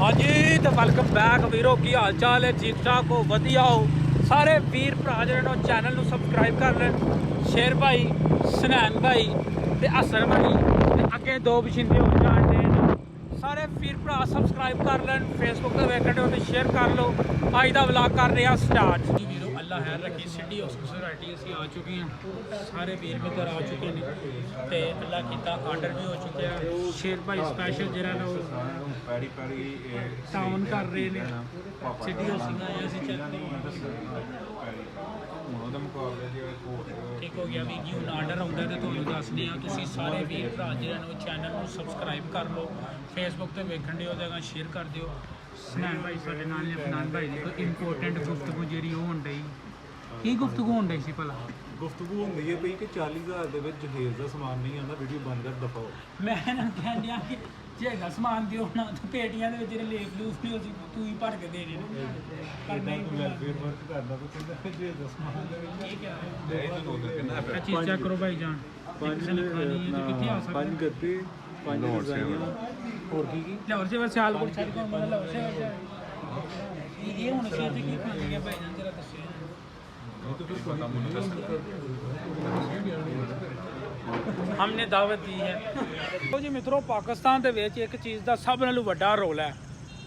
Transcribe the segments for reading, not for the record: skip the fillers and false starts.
हाँ जी तो welcome back वीरो की हाल चाल है ठीक ठाक हो वधिया हो सारे वीर भरा जो चैनल को सबसक्राइब कर लें शेर भाई सनैन भाई ते हसन भाई ते अगे दो बशिंदे हो जाने सारे वीर भरा सबसक्राइब कर लें फेसबुक पर वेखने हो तो शेयर कर लो अज का व्लॉग कर रहे हैं स्टार्ट वीरो अल्लाह खैर रखी सिटी सोसाइटी असी आ चुके हैं सारे वीर मित्र आ चुके हैं तो अल्लाह किता आर्डर भी हो चुके हैं शेर भाई स्पैशल जरा टाउन कर रहे हैं सिटी ठीक हो गया भी कि हूँ आर्डर आता तो तुम्हें दसने तुम सारे वीर भरा जो चैनल को सबसक्राइब कर लो फेसबुक पर वेखन दो जगह शेयर कर दो सनैन भाई साढ़े नाल ने फनान भाई की कोई इंपोर्टेंट गुफ्तगू जी होन डई की गुफ्तगू होन डई सी भला गुफ्तगू होंगी है पई कि 40,000 ਦੇ ਵਿੱਚ ਜਹੇਜ਼ ਦਾ ਸਮਾਨ ਨਹੀਂ ਆਉਂਦਾ ਵੀਡੀਓ ਬੰਦ ਕਰ ਦਫਾਓ ਮੈਂ ਨਾ ਕਹਿੰਦਿਆ ਕਿ ਜਹੇਜ਼ ਸਮਾਨ ਦਿਓ ਨਾ ਤੇ ਪੇਟੀਆਂ ਦੇ ਵਿੱਚ ਜਿਹੜੇ ਲੇਫ ਲੂਫ ਨਹੀਂ ਅਸੀਂ ਤੂੰ ਹੀ ਭਰ ਕੇ ਦੇ ਦੇ ਪਰ ਨਹੀਂ ਤੂੰ ਵੈਲਫੇਅਰ ਵਰਕ ਕਰਦਾ ਤੂੰ ਕਹਿੰਦਾ ਜਹੇਜ਼ ਦਾ ਸਮਾਨ ਠੀਕ ਹੈ ਇਹ ਤਾਂ ਉਹਦੇ ਕਿੰਨਾ ਹੈ ਚੀਜ਼ ਚੈੱਕ ਕਰੋ ਭਾਈ ਜਾਨ ਕਿਸੇ ਨੇ ਖਾਣੀ ਹੈ ਤੇ ਕਿੱਥੇ ਆ ਸਕਦਾ 5 ਗੱਤੇ 5 ਰਜ਼ਾਈਆਂ ਹੋਰ ਕੀ ਲਾਹੌਰ ਸੇ ਸਿਆਲਕੋਟ ਛੱਡ ਕੇ ਮਤਲਬ ਲਾਹੌਰ ਸੇ ਇਹ ਹੁਣ ਸੀ ਤੇ ਕੀ ਖਾਣੀ ਹੈ ਭਾਈ ਜਾਨ ਜਰਾ ਦੱਸਿਓ हमने दावत दी है तो जी मित्रों पाकिस्तान ਦੇ ਵਿੱਚ ਇੱਕ ਚੀਜ਼ ਦਾ ਸਭ ਨਾਲੋਂ ਵੱਡਾ ਰੋਲਾ ਹੈ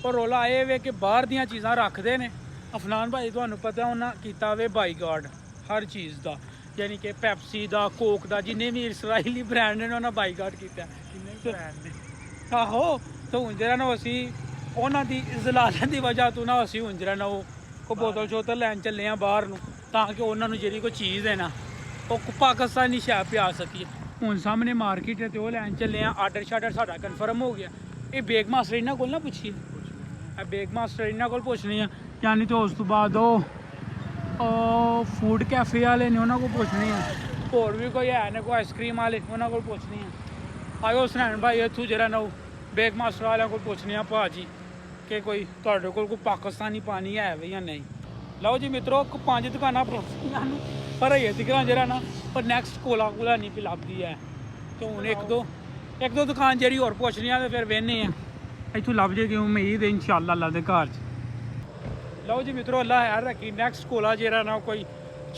ਉਹ ਰੋਲਾ ਇਹ ਵੇ ਕਿ ਬਾਹਰ ਦੀਆਂ ਚੀਜ਼ਾਂ ਰੱਖਦੇ ਨੇ ਅਫਨਾਨ ਭਾਈ ਤੁਹਾਨੂੰ ਪਤਾ ਉਹਨਾਂ ਕੀਤਾ ਵੇ ਬਾਈਕਾਟ ਹਰ ਚੀਜ਼ ਦਾ ਯਾਨੀ ਕਿ ਪੈਪਸੀ ਦਾ ਕੋਕ ਦਾ ਜਿੰਨੇ ਵੀ ਇਸਰਾਈਲੀ ਬ੍ਰਾਂਡ ਨੇ ਉਹਨਾਂ ਬਾਈਕਾਟ ਕੀਤਾ ਕਿੰਨੇ ਬ੍ਰਾਂਡ ਨੇ ਆਹੋ ਤਾਂ ਹੁਣ ਜਿਹੜਾ ਨਾ ਅਸੀਂ ਉਹਨਾਂ ਦੀ ਜ਼ਲਾਲਤ ਦੀ ਵਜ੍ਹਾ ਤੋਂ ਨਾ ਅਸੀਂ ਹੁਣ ਜਿਹੜਾ ਨਾ ਉਹ ਬੋਤਲ ਸ਼ੋਤਲ ਲੈਣ ਚੱਲੇ ਆ ਬਾਹਰ ਨੂੰ ਤਾਂ ਕਿ ਉਹਨਾਂ ਨੂੰ ਜਿਹੜੀ ਕੋਈ ਚੀਜ਼ ਹੈ ਨਾ ਉਹ ਪਾਕਿਸਤਾਨੀ ਸ਼ਾਇਦ ਪਿਆ ਸਕੀਏ ਹੁਣ ਸਾਹਮਣੇ ਮਾਰਕੀਟ ਹੈ ਤੇ ਉਹ ਲੈਣ ਚੱਲੇ ਆ ਆਰਡਰ ਸ਼ਾਰਡਰ ਸਾਡਾ ਕਨਫਰਮ ਹੋ ਗਿਆ ਇਹ ਬੇਗ ਮਾਸਟਰ ਇਹਨਾਂ ਕੋਲ ਨਾ ਪੁੱਛੀਏ ਇਹ ਬੇਗ ਮਾਸਟਰ ਇਹਨਾਂ ਕੋਲ ਪੁੱਛਣੀ ਆ ਯਾਨੀ ਤੇ ਉਸ ਤੋਂ ਬਾਅਦ ਉਹ ਫੂਡ ਕੈਫੇ ਵਾਲੇ ਨੇ ਉਹਨਾਂ ਕੋਲ ਪੁੱਛਣੀ ਆ ਹੋਰ ਵੀ ਕੋਈ ਹੈ ਨਾ ਕੋਈ ਆਈਸਕ੍ਰੀਮ ਵਾਲੇ ਉਹਨਾਂ ਕੋਲ ਪੁੱਛਣੀ ਆ ਆਇਓ ਸਨੈਨ ਭਾਈ ਇੱਥੋਂ ਜਿਹੜਾ ਨਾ ਬੇਗ ਮਾਸਟਰ ਵਾਲਿਆਂ ਕੋਲ ਪੁੱਛਣੀ ਆ ਭਾਜੀ ਕਿ ਕੋਈ ਤੁਹਾਡੇ ਕੋਲ ਕੋਈ ਪਾਕਿਸਤਾਨੀ ਪਾਣੀ ਹੈ ਵੀ ਜਾਂ ਨਹੀਂ ਲਓ ਜੀ ਮਿੱਤਰੋ 5 ਦੁਕਾਨਾਂ ਪਰੋਸੀਆਂ ਨੂੰ ਪਰ ਇਹ ਦਿਖਾਂ ਜਿਹੜਾ ਨਾ ਪਰ ਨੈਕਸਟ ਕੋਲਾ ਨਹੀਂ ਪੀ ਲੱਭਦੀ ਹੈ ਤੇ ਹੁਣ ਇੱਕ ਦੋ ਦੁਕਾਨ ਜਿਹੜੀ ਹੋਰ ਪੁੱਛਣੀਆਂ ਤੇ ਫਿਰ ਵੇਹਨੇ ਆ ਇੱਥੋਂ ਲੱਭ ਜੇ ਕਿ ਉਮੀਦ ਹੈ ਇਨਸ਼ਾਅੱਲਾ ਅੱਲਾ ਦੇ ਘਰ 'ਚ ਲਓ ਜੀ ਮਿੱਤਰੋ ਅੱਲਾ ਯਾਰ ਰੱਖੀ ਨੈਕਸਟ ਕੋਲਾ ਜਿਹੜਾ ਨਾ ਕੋਈ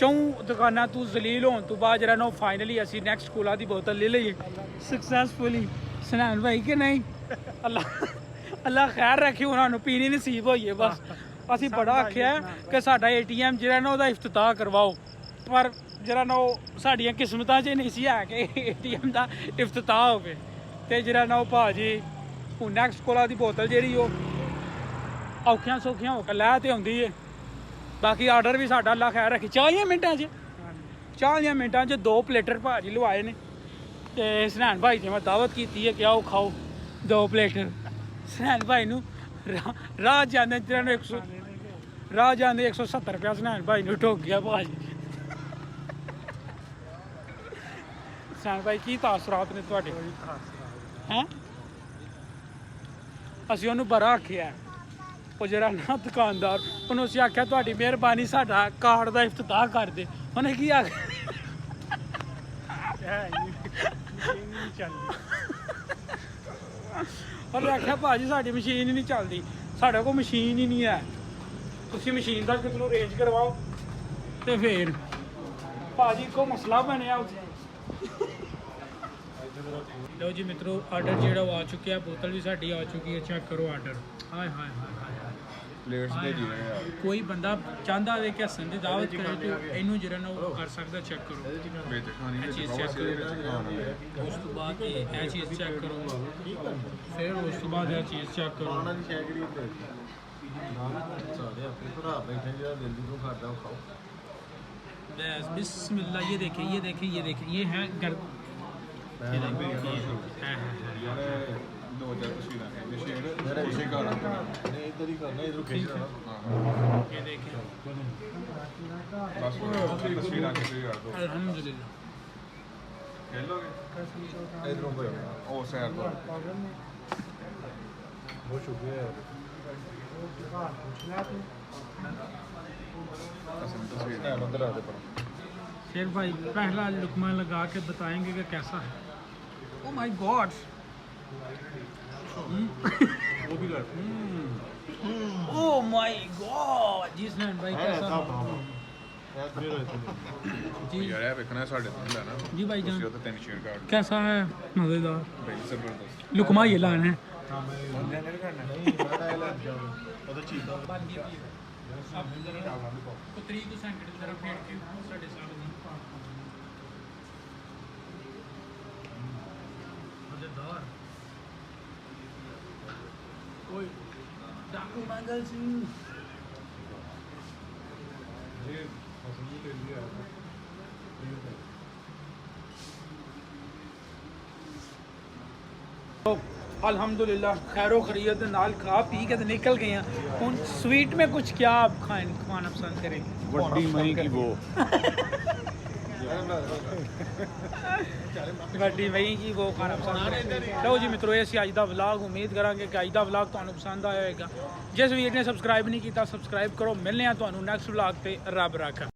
4 ਦੁਕਾਨਾਂ ਤੋਂ ਜ਼ਲੀਲ ਹੋਣ ਤੋਂ ਬਾਅਦ ਜਿਹੜਾ ਨਾ ਫਾਈਨਲੀ ਅਸੀਂ ਨੈਕਸਟ ਕੋਲਾ ਦੀ ਬੋਤਲ ਲੈ ਲਈਏ ਸਕਸੈਸਫੁਲੀ ਸਨੈਨ ਭਾਈ ਕਿ ਨਹੀਂ ਅੱਲਾ ਖੈਰ ਰੱਖੀ ਉਹਨਾਂ ਨੂੰ ਪੀਣੀ ਨਸੀਬ ਹੋਈਏ ਬਸ ਅਸੀਂ ਬੜਾ ਆਖਿਆ ਕਿ ਸਾਡਾ ATM ਜਿਹੜਾ ਨਾ ਉਹਦਾ ਇਫਤਤਾਹ ਕਰਵਾਓ ਪਰ ਜਿਹੜਾ ਨਾ ਉਹ ਸਾਡੀਆਂ ਕਿਸਮਤਾਂ 'ਚ ਨਹੀਂ ਸੀ ਹੈ ਕਿ ATM ਦਾ ਇਫਤਤਾਹ ਹੋਵੇ ਤੇ ਜਿਹੜਾ ਨਾ ਉਹ ਭਾਜੀ ਉਹ ਨੈਕਸਟ ਕੋਲਾ ਦੀ ਬੋਤਲ ਜਿਹੜੀ ਉਹ ਔਖੀਆਂ ਸੌਖੀਆਂ ਹੋ ਕੇ ਲੈ ਤੇ ਆਉਂਦੀ ਏ ਬਾਕੀ ਆਰਡਰ ਵੀ ਸਾਡਾ ਅੱਲਾ ਖੈਰ ਰੱਖੀ 40 ਮਿੰਟਾਂ 'ਚ 2 ਪਲੇਟਰ ਭਾਜੀ ਲਵਾਏ ਨੇ ਤੇ ਸਨੈਨ ਭਾਈ ਜੀ ਮੈਂ ਦਾਵਤ ਕੀਤੀ ਹੈ ਕਿ ਆਓ ਖਾਓ 2 ਪਲੇਟਰ ਸਨੈਨ ਭਾਈ ਨੂੰ ਰਾਹ ਜਾਂਦੇ ਜਿਹੜਾ ਨੂੰ 170 ਰੁਪਇਆ ਸਨੈਨ ਭਾਈ ਨੂੰ ਠੋਕ ਗਿਆ ਭਾਜੀ ਸਨੈਨ ਭਾਈ ਕੀ ਤਾਸਰਾਤ ਨੇ ਤੁਹਾਡੇ ਹੈਂ ਅਸੀਂ ਉਹਨੂੰ ਬੜਾ ਆਖਿਆ ਉਹ ਜਿਹੜਾ ਨਾ ਦੁਕਾਨਦਾਰ ਉਹਨੂੰ ਅਸੀਂ ਆਖਿਆ ਤੁਹਾਡੀ ਮਿਹਰਬਾਨੀ ਸਾਡਾ ਕਾਰਡ ਦਾ ਇਫਤਤਾਹ ਕਰ ਦੇ ਉਹਨੇ ਕੀ ਆਖਿਆ ਉਹਨੇ ਆਖਿਆ ਭਾਜੀ ਸਾਡੀ ਮਸ਼ੀਨ ਹੀ ਨਹੀਂ ਚੱਲਦੀ ਸਾਡੇ ਕੋਲ ਮਸ਼ੀਨ ਹੀ ਨਹੀਂ ਹੈ ਤੁਸੀਂ ਮਸ਼ੀਨ ਦਾ ਕਿਤੋਂ ਅਰੇਂਜ ਕਰਵਾਓ ਤੇ ਫਿਰ ਭਾਜੀ ਕੋ ਮਸਲਾ ਬਣਿਆ ਉੱਥੇ ਲਓ ਜੀ ਮਿੱਤਰੋ ਆਰਡਰ ਜਿਹੜਾ ਉਹ ਆ ਚੁੱਕਿਆ ਬੋਤਲ ਵੀ ਸਾਡੀ ਆ ਚੁੱਕੀ ਹੈ ਚੈੱਕ ਕਰੋ ਆਰਡਰ ਹਾਏ ਹਾਏ ਹਾਏ ਪਲੇਟਸ ਦੇ ਜੀ ਯਾਰ ਕੋਈ ਬੰਦਾ ਚਾਹੁੰਦਾ ਵੇ ਕਿ ਹਸਨ ਦੀ ਦਾਵਤ ਕਰੇ ਤੇ ਇਹਨੂੰ ਜਿਹੜਾ ਨਾ ਉਹ ਕਰ ਸਕਦਾ ਚੈੱਕ ਕਰੋ ਇਹ ਚੀਜ਼ ਚੈੱਕ ਕਰੋ ਉਸ ਤੋਂ ਬਾਅਦ ਇਹ ਚੀਜ਼ ਚੈੱਕ ਕਰੋ ਫਿਰ ਉਸ ਤੋਂ ਬਾਅਦ ਇਹ ਚੀਜ਼ ਚੈੱਕ ਕਰੋ ਉਹਨਾਂ ਦੀ ਸ਼ੈਕਰੀ ਉੱਤੇ ਸਾਰੇ ਆਪਣੇ ਭਰਾ ਬੈਠੇ ਜਿਹੜਾ ਦਿੱਲੀ ਤੋਂ ਖਾਦਾ ਉਹ ਖਾਓ बस बिस्मिल्लाह ये देखिए ये है गर्द ये देखिए यार दो चार तस्वीरें हैं निशेर मेरे उसी का नहीं इधर ही करना इधर खींच रहा हां ये देखिए बस तस्वीर आके तो यार दो अल्हम्दुलिल्लाह खेलोगे इधरों पे ओ सैर तो बहुत शुक्रिया यार शेर भाई पहला लुकमा लगा के बताएंगे कि कैसा है ओ माय गॉड वो भी कर ओह माय गॉड जी सुनैन भाई कैसा जी ਯਾਰ ਇਹ ਵੇਖਣਾ ਸਾਡੇ ਨਾਲ ਲੈਣਾ जी भाई जान ਤੁਸੀਂ ਉਹ ਤਾਂ 3 ਸ਼ੇਅਰ ਕਾਰਡ कैसा है मज़ेदार ਬਈ ਜ਼ਬਰਦਸਤ लुकमा ये लाना है ਬੰਦੇ ਨੇ ਕਰਨਾ ਪੁੱਤਰੀ ਤੋਂ ਸੰਕਟ ਦੀ ਤਰਫ ਫੇਰ ਕੇ ਸਾਡੇ ਸਾਹਮਣੇ ਮਜ਼ੇਦਾਰ ਕੋਈ ਡਾਕੂ ਮੰਗਲ ਸਿੰਘ अल्हम्दुलिल्लाह खैरो खरीत दे नाल खा पी के तो निकल गए हैं ਹੁਣ स्वीट में कुछ क्या आप खाना पसंद करेंगे ਵੱਡੀ ਮਹੀਂ ਕੀ वो ਵੱਡੀ ਵਹੀਂ ਕੀ ਉਹ ਖਾਣਾ ਪਸੰਦ ਕਰੇ ਲਓ ਜੀ ਮਿੱਤਰੋ ਇਹ ਸੀ ਅੱਜ ਦਾ ਵਲੌਗ ਉਮੀਦ ਕਰਾਂਗੇ ਕਿ ਅੱਜ ਦਾ ਵਲੌਗ ਤੁਹਾਨੂੰ ਪਸੰਦ ਆਇਆ ਹੋਵੇਗਾ ਜਿਸ ਵੀਰ ਨੇ ਸਬਸਕ੍ਰਾਈਬ ਨਹੀਂ ਕੀਤਾ ਸਬਸਕ੍ਰਾਈਬ ਕਰੋ ਮਿਲਨੇ ਆ ਤੁਹਾਨੂੰ ਨੈਕਸਟ ਵਲੌਗ ਤੇ ਰੱਬ ਰਾਖਾ